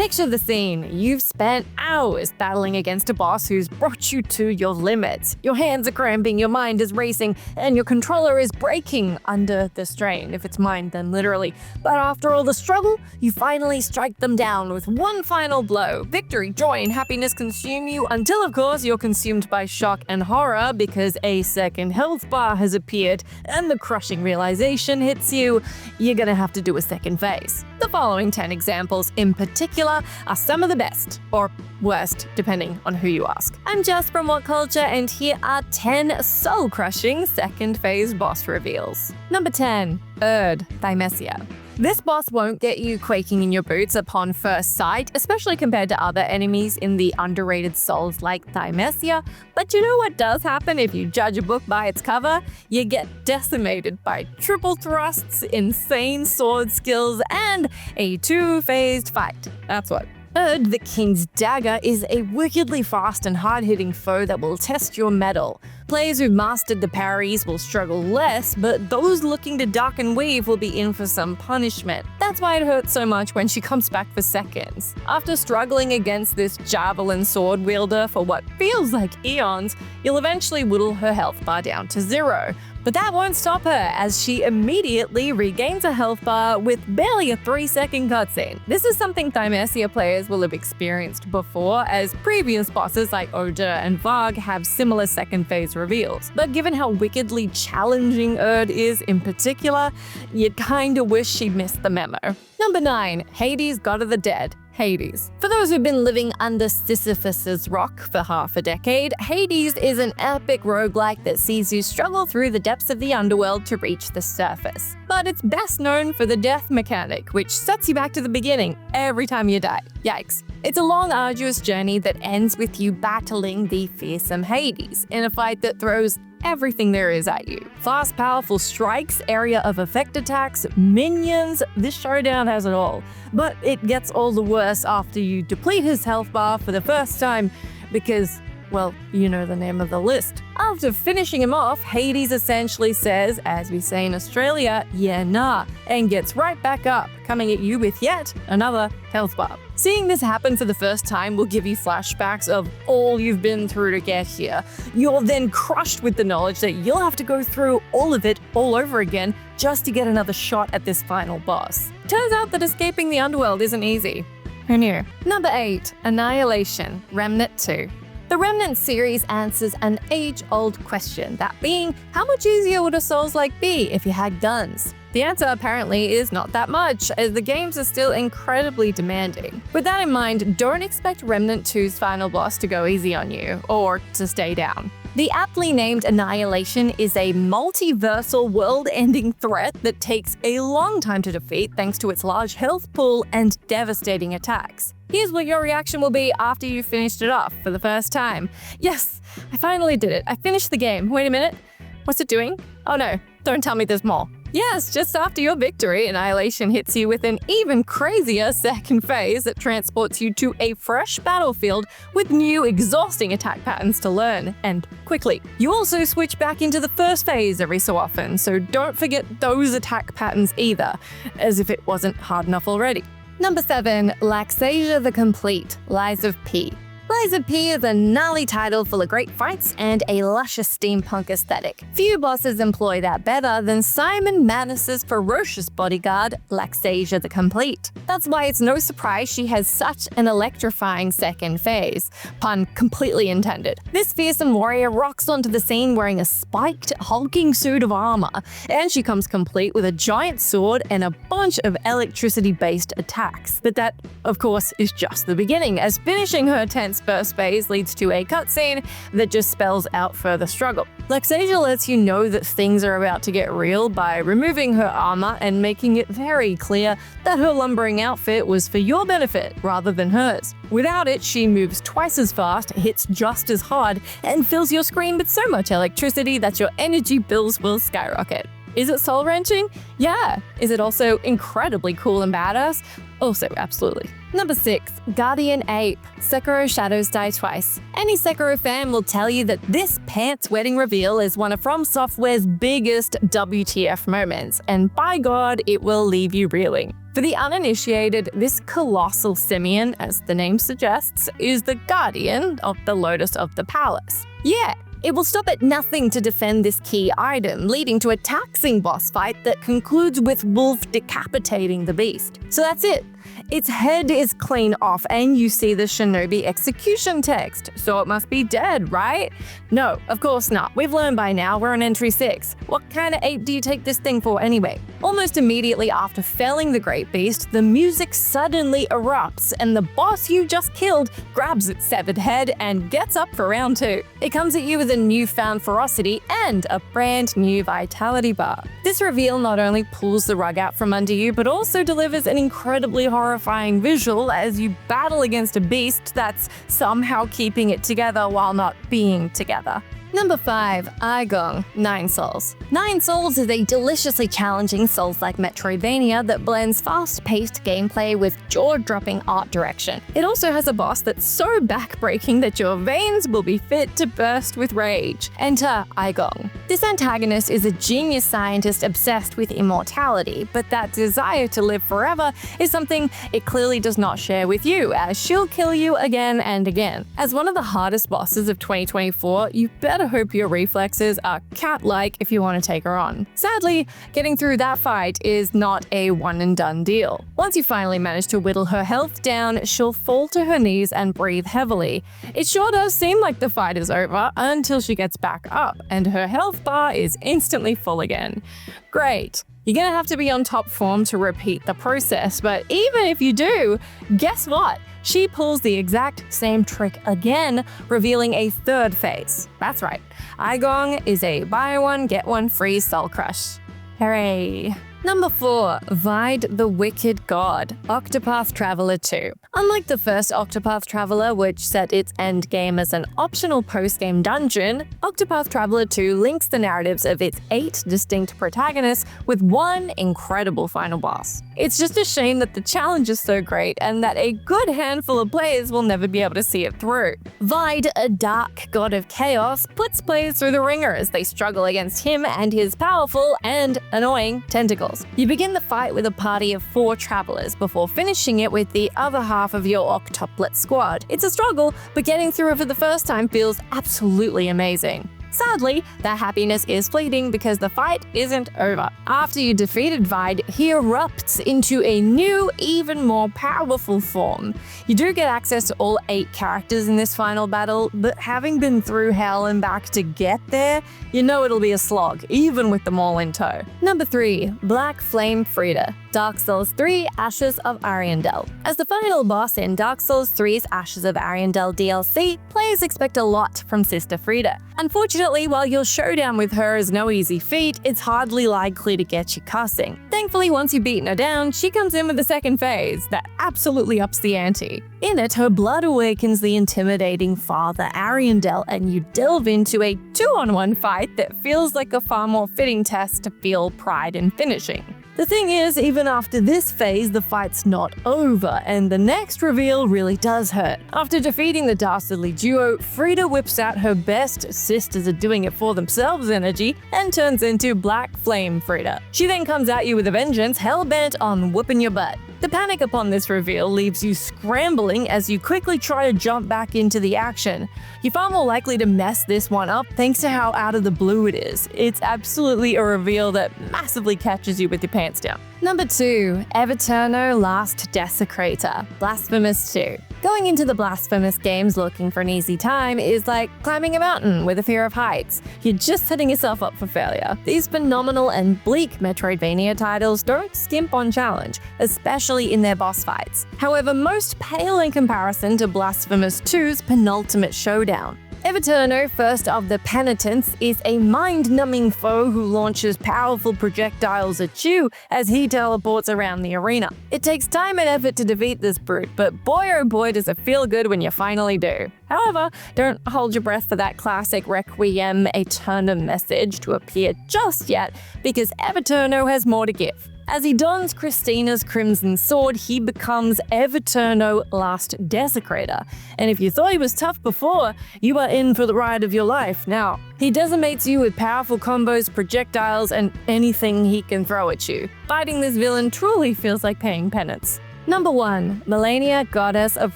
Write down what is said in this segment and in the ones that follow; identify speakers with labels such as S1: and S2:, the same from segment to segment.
S1: Picture the scene. You've spent hours battling against a boss who's brought you to your limits. Your hands are cramping, your mind is racing, and your controller is breaking under the strain. If it's mind, then literally. But after all the struggle, you finally strike them down with one final blow. Victory, joy, and happiness consume you until, of course, you're consumed by shock and horror because a second health bar has appeared, and the crushing realization hits you. You're gonna have to do a second phase. The following 10 examples in particular are some of the best, or worst, depending on who you ask. I'm Jess from WhatCulture, and here are 10 soul-crushing second phase boss reveals. Number 10. Thymesia. This boss won't get you quaking in your boots upon first sight, especially compared to other enemies in the underrated souls like Thymesia. But you know what does happen if you judge a book by its cover? You get decimated by triple thrusts, insane sword skills, and a two-phased fight. That's what. Third, the King's Dagger is a wickedly fast and hard-hitting foe that will test your mettle. Players who've mastered the parries will struggle less, but those looking to duck and weave will be in for some punishment. That's why it hurts so much when she comes back for seconds. After struggling against this javelin sword wielder for what feels like eons, you'll eventually whittle her health bar down to 0. But that won't stop her, as she immediately regains a health bar with barely a 3-second cutscene. This is something Thymesia players will have experienced before, as previous bosses like Oder and Varg have similar second phase reveals. But given how wickedly challenging Erd is in particular, you'd kinda wish she missed the memo. Number 9. Hades, God of the Dead. Hades. For those who've been living under Sisyphus's rock for half a decade, Hades is an epic roguelike that sees you struggle through the depths of the underworld to reach the surface. But it's best known for the death mechanic, which sets you back to the beginning every time you die. Yikes. It's a long, arduous journey that ends with you battling the fearsome Hades in a fight that throws everything there is at you. Fast, powerful strikes, area of effect attacks, minions, this showdown has it all. But it gets all the worse after you deplete his health bar for the first time because, well, you know the name of the list. After finishing him off, Hades essentially says, as we say in Australia, yeah nah, and gets right back up, coming at you with yet another health bar. Seeing this happen for the first time will give you flashbacks of all you've been through to get here. You're then crushed with the knowledge that you'll have to go through all of it all over again just to get another shot at this final boss. Turns out that escaping the underworld isn't easy. Who knew? Number 8. Annihilation, Remnant 2. The Remnant series answers an age-old question, that being, how much easier would a Souls-like be if you had guns? The answer apparently is not that much, as the games are still incredibly demanding. With that in mind, don't expect Remnant 2's final boss to go easy on you, or to stay down. The aptly named Annihilation is a multiversal world-ending threat that takes a long time to defeat thanks to its large health pool and devastating attacks. Here's what your reaction will be after you've finished it off for the first time. Yes, I finally did it. I finished the game. Wait a minute. What's it doing? Oh no, don't tell me there's more. Yes, just after your victory, Annihilation hits you with an even crazier second phase that transports you to a fresh battlefield with new, exhausting attack patterns to learn, and quickly. You also switch back into the first phase every so often, so don't forget those attack patterns either, as if it wasn't hard enough already. Number 7. Laxasia the Complete, Lies of P. Lies of P is a gnarly title full of great fights and a luscious steampunk aesthetic. Few bosses employ that better than Simon Manus's ferocious bodyguard, Laxasia the Complete. That's why it's no surprise she has such an electrifying second phase. Pun completely intended. This fearsome warrior rocks onto the scene wearing a spiked, hulking suit of armor, and she comes complete with a giant sword and a bunch of electricity-based attacks. But that, of course, is just the beginning, as finishing her tense first phase leads to a cutscene that just spells out further struggle. Laxasia lets you know that things are about to get real by removing her armor and making it very clear that her lumbering outfit was for your benefit rather than hers. Without it, she moves twice as fast, hits just as hard, and fills your screen with so much electricity that your energy bills will skyrocket. Is it soul-wrenching? Yeah. Is it also incredibly cool and badass? Also, absolutely. Number 6. Guardian Ape, Sekiro Shadows Die Twice. Any Sekiro fan will tell you that this pants-wetting reveal is one of From Software's biggest WTF moments, and by God, it will leave you reeling. For the uninitiated, this colossal simian, as the name suggests, is the guardian of the Lotus of the Palace. Yeah, it will stop at nothing to defend this key item, leading to a taxing boss fight that concludes with Wolf decapitating the beast. So that's it. Its head is clean off and you see the shinobi execution text, so it must be dead, right? No, of course not. We've learned by now we're on entry 6. What kind of ape do you take this thing for anyway? Almost immediately after felling the great beast, the music suddenly erupts and the boss you just killed grabs its severed head and gets up for round 2. It comes at you with a newfound ferocity and a brand new vitality bar. This reveal not only pulls the rug out from under you, but also delivers an incredibly horrifying visual as you battle against a beast that's somehow keeping it together while not being together. Number 5. Aigong, 9 Souls. 9 Souls is a deliciously challenging Souls-like Metroidvania that blends fast-paced gameplay with jaw-dropping art direction. It also has a boss that's so back-breaking that your veins will be fit to burst with rage. Enter Aigong. This antagonist is a genius scientist obsessed with immortality, but that desire to live forever is something it clearly does not share with you, as she'll kill you again and again. As one of the hardest bosses of 2024, you better hope your reflexes are cat-like if you want to take her on. Sadly, getting through that fight is not a one-and-done deal. Once you finally manage to whittle her health down, she'll fall to her knees and breathe heavily. It sure does seem like the fight is over until she gets back up, and her health bar is instantly full again. Great. You're gonna have to be on top form to repeat the process, but even if you do, guess what? She pulls the exact same trick again, revealing a third phase. That's right, Aigong is a buy one, get one free soul crush. Hooray! Number 4. Vide the Wicked God, Octopath Traveler 2. Unlike the first Octopath Traveler, which set its endgame as an optional post-game dungeon, Octopath Traveler 2 links the narratives of its 8 distinct protagonists with one incredible final boss. It's just a shame that the challenge is so great and that a good handful of players will never be able to see it through. Vide, a dark god of chaos, puts players through the ringer as they struggle against him and his powerful and annoying tentacles. You begin the fight with a party of 4 travelers before finishing it with the other half of your octuplet squad. It's a struggle, but getting through it for the first time feels absolutely amazing. Sadly, that happiness is fleeting because the fight isn't over. After you defeated Vide, he erupts into a new, even more powerful form. You do get access to all 8 characters in this final battle, but having been through hell and back to get there, you know it'll be a slog, even with them all in tow. Number 3. Black Flame Friede, Dark Souls 3 Ashes of Ariandel. As the final boss in Dark Souls 3's Ashes of Ariandel DLC, players expect a lot from Sister Friede. Unfortunately, while your showdown with her is no easy feat, it's hardly likely to get you cussing. Thankfully, once you've beaten her down, she comes in with the second phase that absolutely ups the ante. In it, her blood awakens the intimidating Father Ariandel, and you delve into a 2-on-1 fight that feels like a far more fitting test to feel pride in finishing. The thing is, even after this phase, the fight's not over, and the next reveal really does hurt. After defeating the dastardly duo, Friede whips out her best sisters are doing it for themselves energy and turns into Black Flame Friede. She then comes at you with a vengeance, hell-bent on whooping your butt. The panic upon this reveal leaves you scrambling as you quickly try to jump back into the action. You're far more likely to mess this one up thanks to how out of the blue it is. It's absolutely a reveal that massively catches you with your pants down. Number 2. Everno Last Desecrator, Blasphemous 2. Going into the Blasphemous games looking for an easy time is like climbing a mountain with a fear of heights. You're just setting yourself up for failure. These phenomenal and bleak Metroidvania titles don't skimp on challenge, especially in their boss fights. However, most pale in comparison to Blasphemous 2's penultimate showdown. Everno, first of the Penitents, is a mind-numbing foe who launches powerful projectiles at you as he teleports around the arena. It takes time and effort to defeat this brute, but boy oh boy does it feel good when you finally do. However, don't hold your breath for that classic Requiem Aeternum message to appear just yet, because Everno has more to give. As he dons Christina's crimson sword, he becomes Everno Last Desecrator. And if you thought he was tough before, you are in for the ride of your life now. He decimates you with powerful combos, projectiles, and anything he can throw at you. Fighting this villain truly feels like paying penance. Number 1. Malenia, Goddess of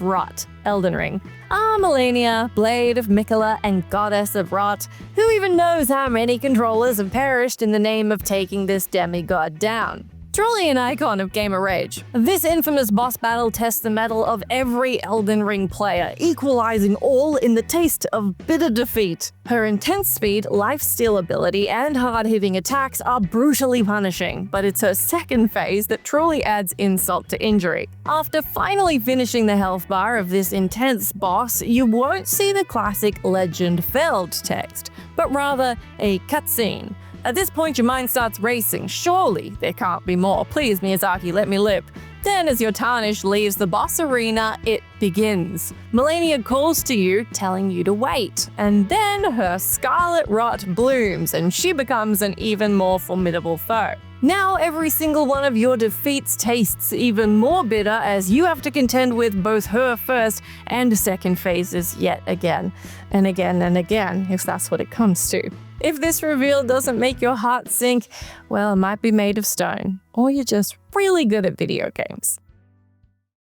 S1: Rot, Elden Ring. Malenia, Blade of Mikola and Goddess of Rot. Who even knows how many controllers have perished in the name of taking this demigod down? Truly an icon of gamer rage. This infamous boss battle tests the mettle of every Elden Ring player, equalizing all in the taste of bitter defeat. Her intense speed, lifesteal ability, and hard-hitting attacks are brutally punishing, but it's her second phase that truly adds insult to injury. After finally finishing the health bar of this intense boss, you won't see the classic Legend Felled text, but rather a cutscene. At this point, your mind starts racing. Surely there can't be more. Please, Miyazaki, let me live. Then, as your tarnish leaves the boss arena, it begins. Malenia calls to you, telling you to wait. And then her scarlet rot blooms, and she becomes an even more formidable foe. Now, every single one of your defeats tastes even more bitter as you have to contend with both her first and second phases yet again, and again and again, if that's what it comes to. If this reveal doesn't make your heart sink, well, it might be made of stone, or you're just really good at video games.